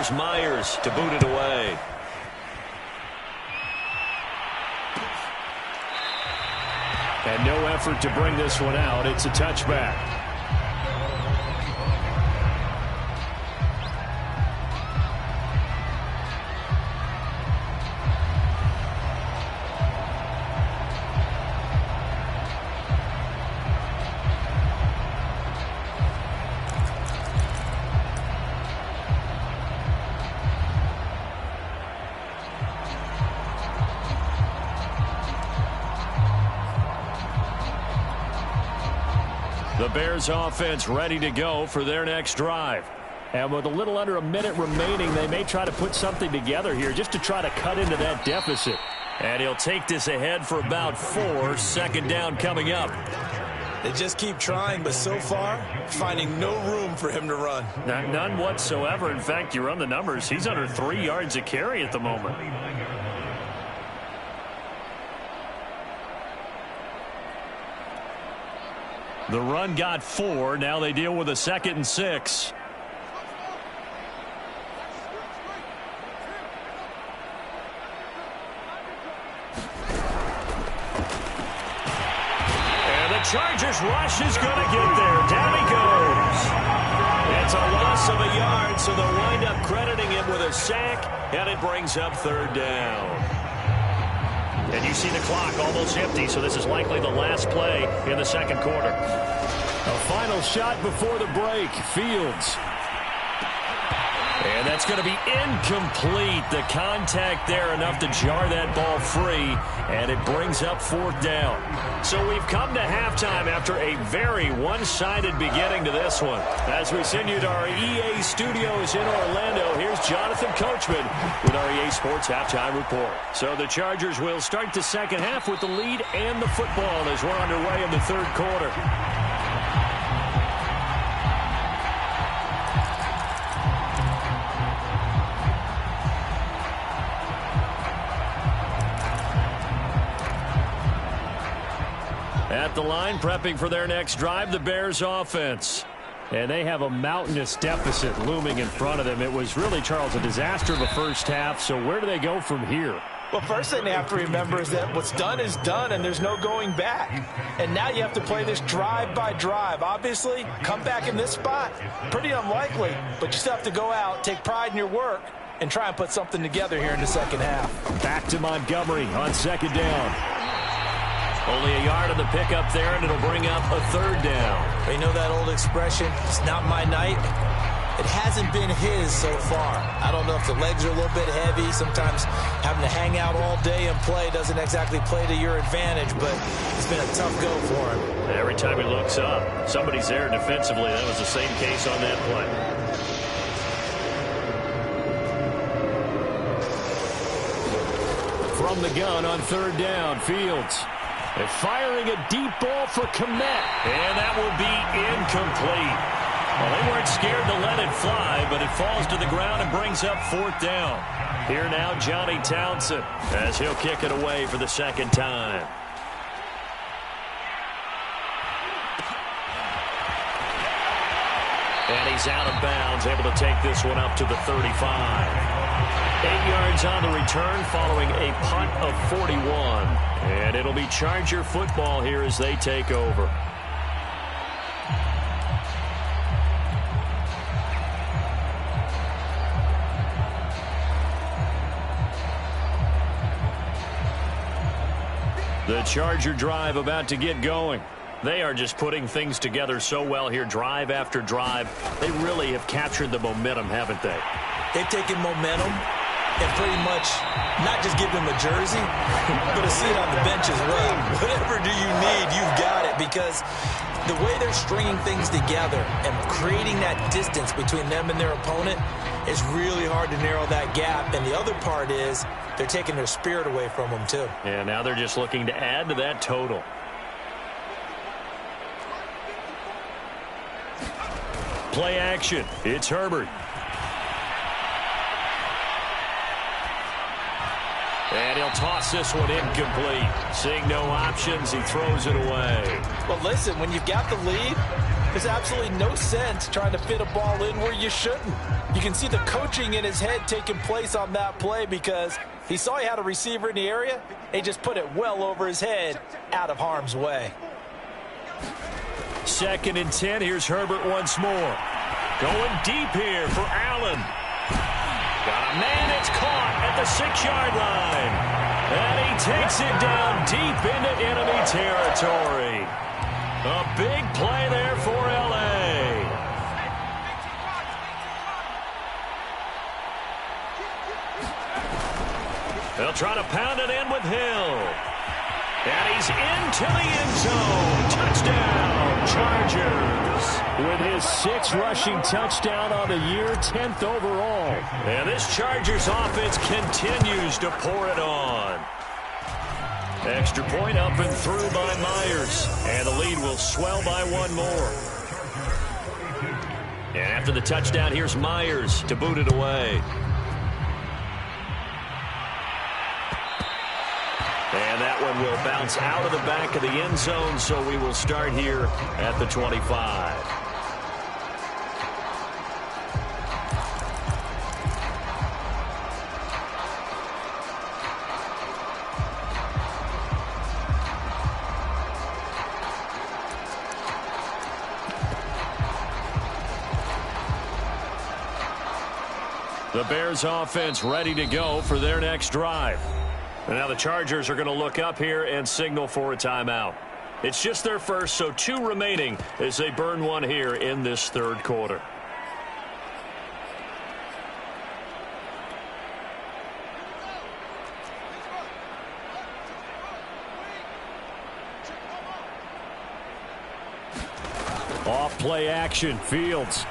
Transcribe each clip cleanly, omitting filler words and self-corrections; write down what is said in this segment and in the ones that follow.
here's Myers to boot it away. And no effort to bring this one out. It's a touchback. The Bears offense ready to go for their next drive. And with a little under a minute remaining, they may try to put something together here just to try to cut into that deficit. And he'll take this ahead for about 4. Second down coming up. They just keep trying, but so far, finding no room for him to run. None whatsoever. In fact, you run the numbers. He's under 3 yards a carry at the moment. The run got 4. Now they deal with a 2nd and 6. And the Chargers rush is going to get there. Down he goes. It's a loss of a yard, so they'll wind up crediting him with a sack, and it brings up 3rd down. And you see the clock almost empty, so this is likely the last play in the 2nd quarter. A final shot before the break. Fields. And that's going to be incomplete. The contact there enough to jar that ball free, and it brings up 4th down. So we've come to halftime after a very one-sided beginning to this one. As we send you to our EA studios in Orlando, here's Jonathan Coachman with our EA Sports Halftime Report. So the Chargers will start the second half with the lead and the football as we're underway in the 3rd quarter. At the line, prepping for their next drive, the Bears offense. And they have a mountainous deficit looming in front of them. It was really, Charles, a disaster of a first half. So where do they go from here? Well, first thing they have to remember is that what's done is done, and there's no going back. And now you have to play this drive by drive. Obviously, come back in this spot, pretty unlikely, but you still have to go out, take pride in your work, and try and put something together here in the second half. Back to Montgomery on 2nd down. Only a yard on the pickup there, and it'll bring up a 3rd down. You know that old expression, it's not my night? It hasn't been his so far. I don't know if the legs are a little bit heavy. Sometimes having to hang out all day and play doesn't exactly play to your advantage, but it's been a tough go for him. Every time he looks up, somebody's there defensively. That was the same case on that play. From the gun on 3rd down, Fields. They're firing a deep ball for Kmet. And that will be incomplete. Well, they weren't scared to let it fly, but it falls to the ground and brings up 4th down. Here now, Johnny Townsend, as he'll kick it away for the 2nd time. And he's out of bounds, able to take this one up to the 35. 8 yards on the return following a punt of 41. And it'll be Charger football here as they take over. The Charger drive about to get going. They are just putting things together so well here, drive after drive. They really have captured the momentum, haven't they? They've taken momentum and pretty much not just give them a jersey, but a seat on the bench as well. Whatever do you need, you've got it, because the way they're stringing things together and creating that distance between them and their opponent is really hard to narrow that gap. And the other part is they're taking their spirit away from them, too. And now they're just looking to add to that total. Play action. It's Herbert. And he'll toss this one incomplete. Seeing no options, he throws it away. Well, listen, when you've got the lead, There's absolutely no sense trying to fit a ball in where you shouldn't. You can see the coaching in his head taking place on that play because he saw he had a receiver in the area. He just put it well over his head, out of harm's way. 2nd and 10. Here's Herbert once more. Going deep here for Allen. Got a man. It's caught at the 6-yard line. And he takes it down deep into enemy territory. A big play there for L.A. They'll try to pound it in with Hill. And he's into the end zone. Touchdown, Chargers. With his 6th rushing touchdown on the year, 10th overall. And this Chargers offense continues to pour it on. Extra point up and through by Myers. And the lead will swell by 1 more. And after the touchdown, here's Myers to boot it away. And that one will bounce out of the back of the end zone, so we will start here at the 25. The Bears offense ready to go for their next drive. And now the Chargers are going to look up here and signal for a timeout. It's just their first, so 2 remaining as they burn one here in this 3rd quarter. Off play action, Fields.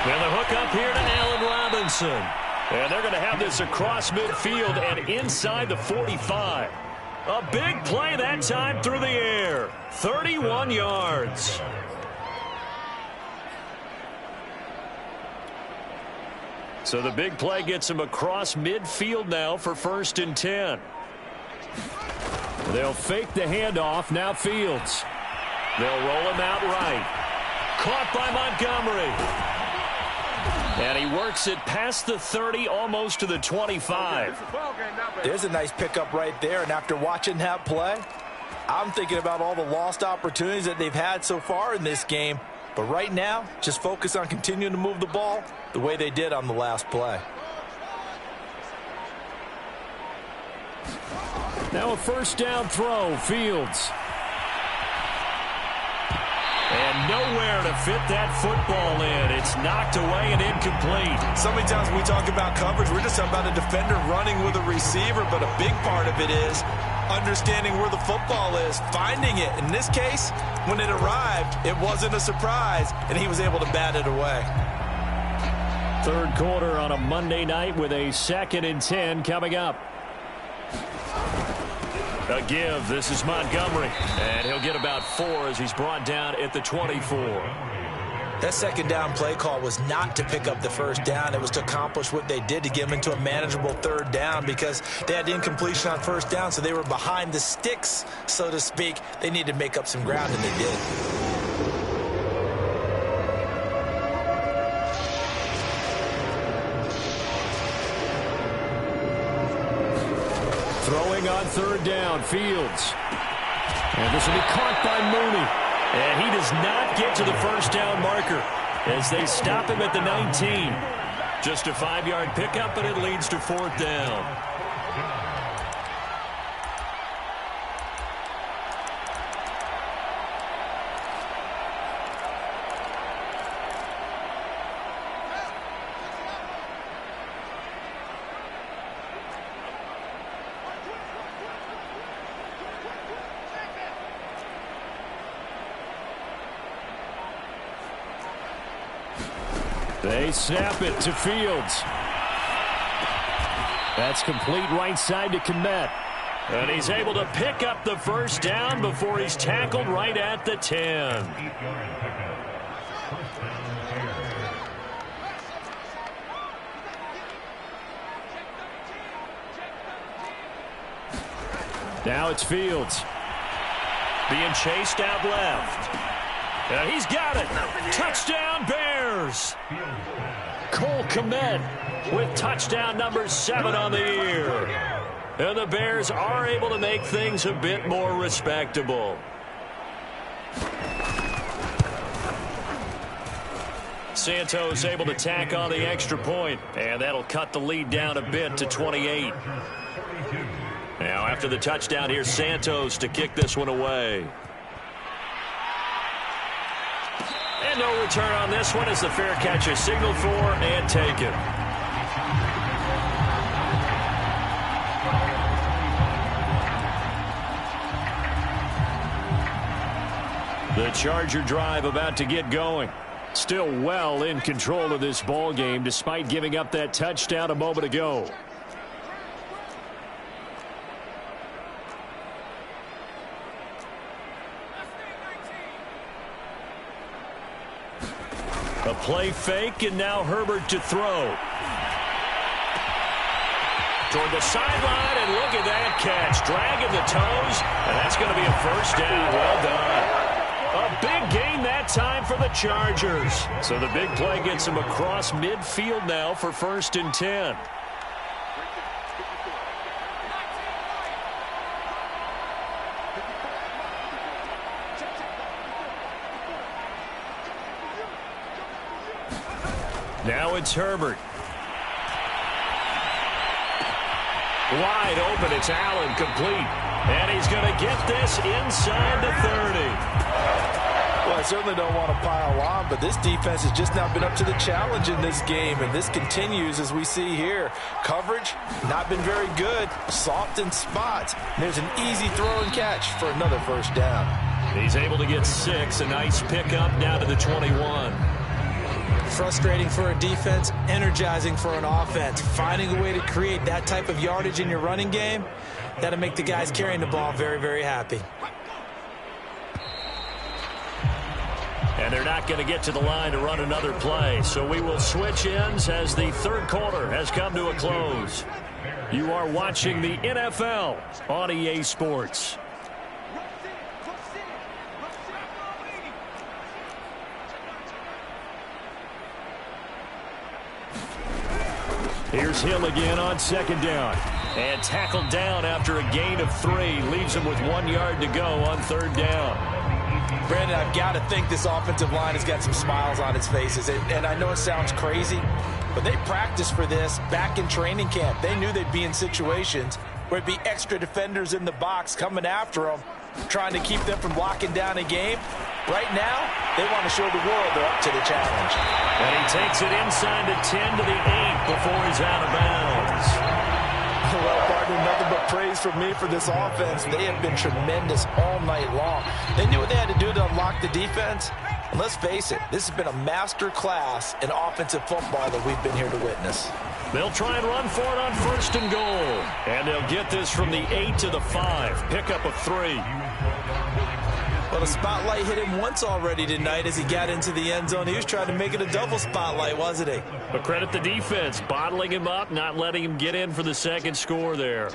And the hook up here to Allen Robinson. And they're going to have this across midfield and inside the 45. A big play that time through the air. 31 yards. So the big play gets him across midfield now for 1st and 10. They'll fake the handoff. Now Fields. They'll roll him out right. Caught by Montgomery. And he works it past the 30, almost to the 25. There's a nice pickup right there, and after watching that play, I'm thinking about all the lost opportunities that they've had so far in this game. But right now, just focus on continuing to move the ball the way they did on the last play. Now a 1st down throw, Fields. And nowhere to fit that football in. It's knocked away and incomplete. So many times when we talk about coverage, we're just talking about a defender running with a receiver, but a big part of it is understanding where the football is, finding it. In this case, when it arrived, it wasn't a surprise, and he was able to bat it away. 3rd quarter on a Monday night with a 2nd and 10 coming up. A give. This is Montgomery. And he'll get about 4 as he's brought down at the 24. That 2nd down play call was not to pick up the 1st down. It was to accomplish what they did to get them into a manageable 3rd down because they had incompletion on 1st down, so they were behind the sticks, so to speak. They needed to make up some ground, and they did. Throwing on 3rd down, Fields. And this will be caught by Mooney. And he does not get to the 1st down marker as they stop him at the 19. Just a 5-yard pickup, but it leads to 4th down. They snap it to Fields. That's complete right side to Kmet. And he's able to pick up the 1st down before he's tackled right at the 10. Now it's Fields. being chased out left. And he's got it. Touchdown, Bears. Cole Kmet with touchdown number 7 on the year. And the Bears are able to make things a bit more respectable. Santos able to tack on the extra point, and that'll cut the lead down a bit to 28. Now after the touchdown, here's Santos to kick this one away. And no return on this one as the fair catch is signaled for and taken. The Charger drive about to get going. Still well in control of this ball game despite giving up that touchdown a moment ago. A play fake, and now Herbert to throw. Toward the sideline, and look at that catch. Dragging the toes, and that's going to be a first down. Well done. A big gain that time for the Chargers. So the big play gets them across midfield now for 1st and 10. Now it's Herbert. Wide open, it's Allen, complete. And he's going to get this inside the 30. Well, I certainly don't want to pile on, but this defense has just not been up to the challenge in this game, and this continues as we see here. Coverage, not been very good, soft in spots. There's an easy throw and catch for another first down. He's able to get 6, a nice pickup down to the 21. Frustrating for a defense, energizing for an offense. Finding a way to create that type of yardage in your running game, that'll make the guys carrying the ball very, very happy. And they're not going to get to the line to run another play. So we will switch ends as the third quarter has come to a close. You are watching the NFL on EA Sports. Here's Hill again on 2nd down. And tackled down after a gain of 3. Leaves him with 1 yard to go on 3rd down. Brandon, I've got to think this offensive line has got some smiles on its faces. And I know it sounds crazy, but they practiced for this back in training camp. They knew they'd be in situations where it'd be extra defenders in the box coming after them, trying to keep them from locking down a game. Right now, they want to show the world they're up to the challenge. And he takes it inside the 10 to the 8 before he's out of bounds. Well, partner, nothing but praise from me for this offense. They have been tremendous all night long. They knew what they had to do to unlock the defense. And let's face it, this has been a master class in offensive football that we've been here to witness. They'll try and run for it on 1st and goal. And they'll get this from the 8 to the 5. Pickup of 3. Well, the spotlight hit him once already tonight as he got into the end zone. He was trying to make it a double spotlight, wasn't he? But credit the defense, bottling him up, not letting him get in for the second score there.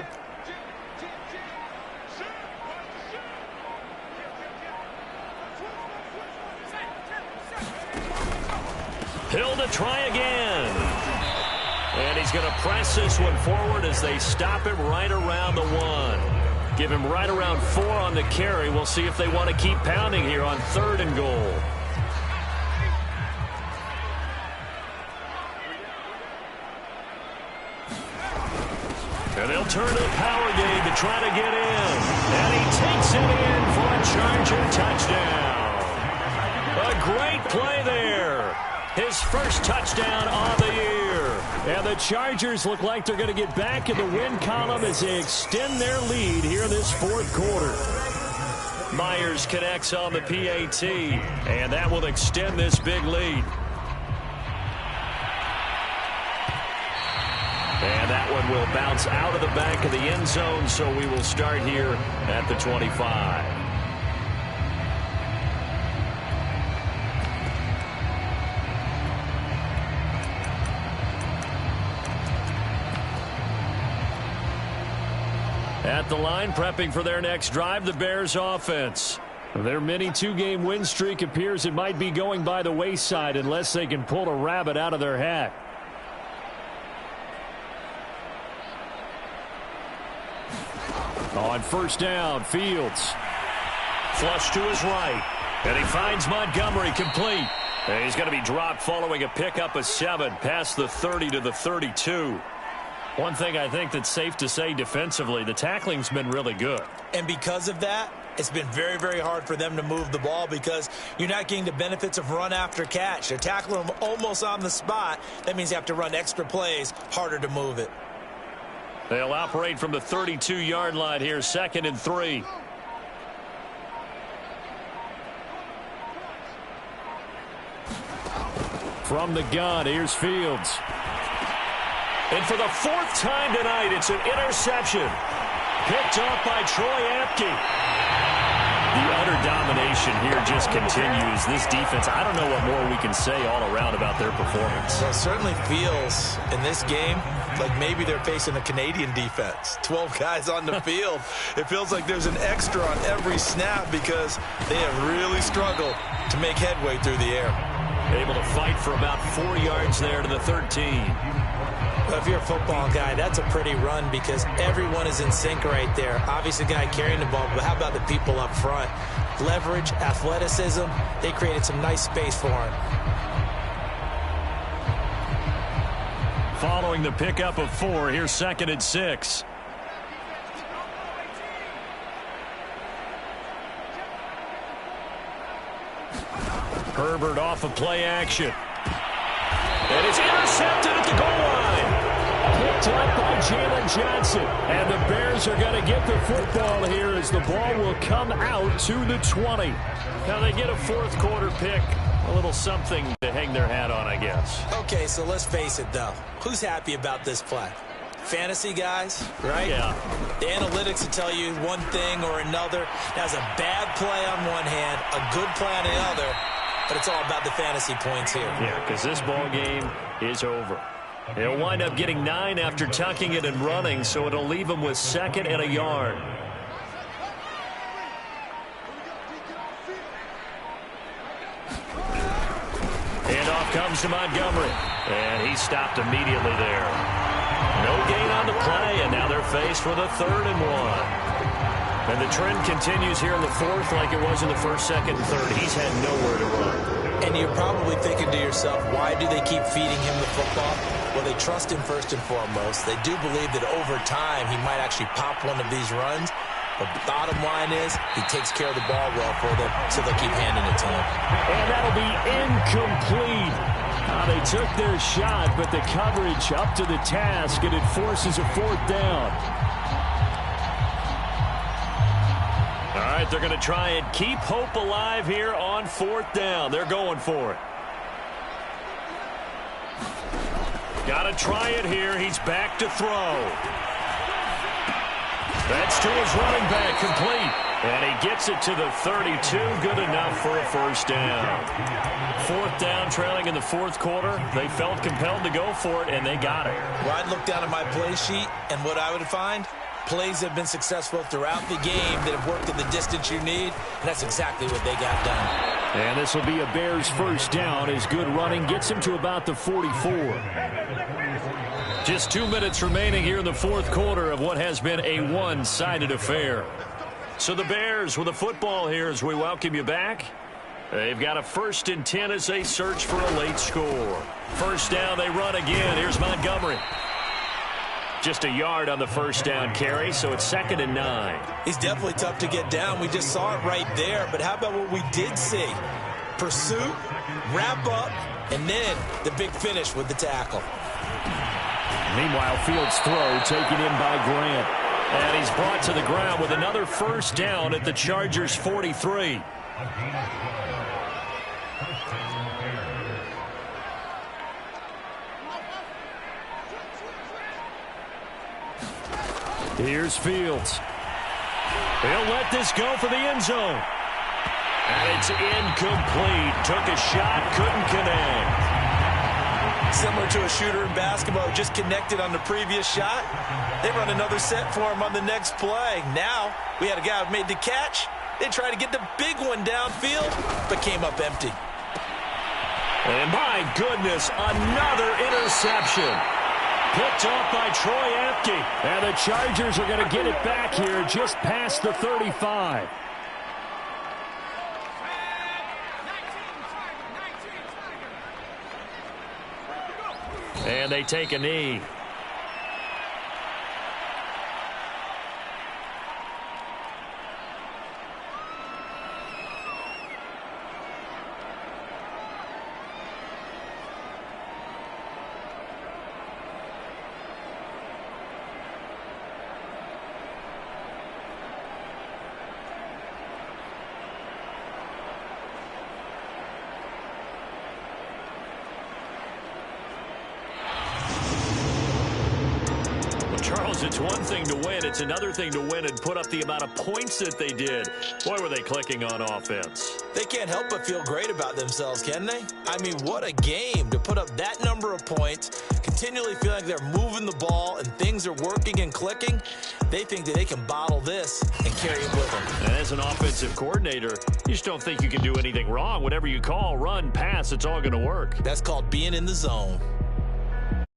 Hill to try again. And he's going to press this one forward as they stop him right around the 1. Give him right around 4 on the carry. We'll see if they want to keep pounding here on 3rd and goal. And they'll turn to the power game to try to get in. And he takes it in for a Charger touchdown. A great play there. His first touchdown on the year. And the Chargers look like they're going to get back in the win column as they extend their lead here in this 4th quarter. Myers connects on the PAT, and that will extend this big lead. And that one will bounce out of the back of the end zone, so we will start here at the 25. At the line, prepping for their next drive, the Bears offense. Their mini two-game win streak appears it might be going by the wayside unless they can pull a rabbit out of their hat. On first down, Fields. Flush to his right. And he finds Montgomery complete. And he's going to be dropped following a pickup of 7 past the 30 to the 32. One thing I think that's safe to say defensively, the tackling's been really good. And because of that, it's been very, very hard for them to move the ball because you're not getting the benefits of run after catch. They're tackling them almost on the spot. That means you have to run extra plays, harder to move it. They'll operate from the 32-yard line here, 2nd and 3. From the gun, here's Fields. And for the 4th time tonight, it's an interception. Picked off by Troy Apke. The utter domination here just continues. This defense, I don't know what more we can say all around about their performance. Well, it certainly feels in this game like maybe they're facing a Canadian defense. 12 guys on the field. It feels like there's an extra on every snap because they have really struggled to make headway through the air. Able to fight for about 4 yards there to the 13. Well, if you're a football guy, that's a pretty run because everyone is in sync right there. Obviously, the guy carrying the ball, but how about the people up front? Leverage, athleticism, they created some nice space for him. Following the pickup of 4, here's 2nd and 6. Herbert off of play action. And it's intercepted at the goal line. Picked up by Jalen Johnson. And the Bears are going to get the football here as the ball will come out to the 20. Now they get a 4th quarter pick. A little something to hang their hat on, I guess. Okay, so let's face it, though. Who's happy about this play? Fantasy guys, right? Yeah. The analytics will tell you one thing or another. That's a bad play on one hand, a good play on the other. But it's all about the fantasy points here. Yeah, because this ball game is over. They'll wind up getting 9 after tucking it and running, so it'll leave them with 2nd and a yard. Handoff comes to Montgomery, and he stopped immediately there. No gain on the play, and now they're faced with a 3rd and 1. And the trend continues here in the 4th like it was in the 1st, 2nd, and 3rd. He's had nowhere to run. And you're probably thinking to yourself, why do they keep feeding him the football? Well, they trust him first and foremost. They do believe that over time he might actually pop one of these runs. But the bottom line is he takes care of the ball well for them, so they'll keep handing it to him. And that'll be incomplete. They took their shot, but the coverage up to the task, and it forces a 4th down. All right, they're going to try and keep hope alive here on 4th down. They're going for it. Got to try it here. He's back to throw. That's to his running back, complete. And he gets it to the 32. Good enough for a 1st down. 4th down, trailing in the 4th quarter. They felt compelled to go for it, and they got it. Well, I'd look down at my play sheet, and what I would find, plays have been successful throughout the game that have worked at the distance you need, and that's exactly what they got done. And this will be a Bears 1st down as good running gets him to about the 44. Just 2 minutes remaining here in the 4th quarter of what has been a one-sided affair. So the Bears with a football here as we welcome you back. They've got a 1st and 10 as they search for a late score. 1st down, they run again. Here's Montgomery. Just a yard on the 1st down carry, so it's 2nd and 9. He's definitely tough to get down. We just saw it right there. But how about what we did see? Pursuit, wrap up, and then the big finish with the tackle. Meanwhile, Fields' throw taken in by Grant. And he's brought to the ground with another 1st down at the Chargers' 43. Here's Fields. He'll let this go for the end zone. And it's incomplete. Took a shot, couldn't connect. Similar to a shooter in basketball who just connected on the previous shot. They run another set for him on the next play. Now, we had a guy who made the catch. They tried to get the big one downfield, but came up empty. And my goodness, another interception. Picked off by Troy Apke. And the Chargers are going to get it back here just past the 35. And they take a knee. Charles, it's one thing to win. It's another thing to win and put up the amount of points that they did. Boy, were they clicking on offense. They can't help but feel great about themselves, can they? I mean, what a game to put up that number of points, continually feeling like they're moving the ball and things are working and clicking. They think that they can bottle this and carry it with them. And as an offensive coordinator, you just don't think you can do anything wrong. Whatever you call, run, pass, it's all going to work. That's called being in the zone.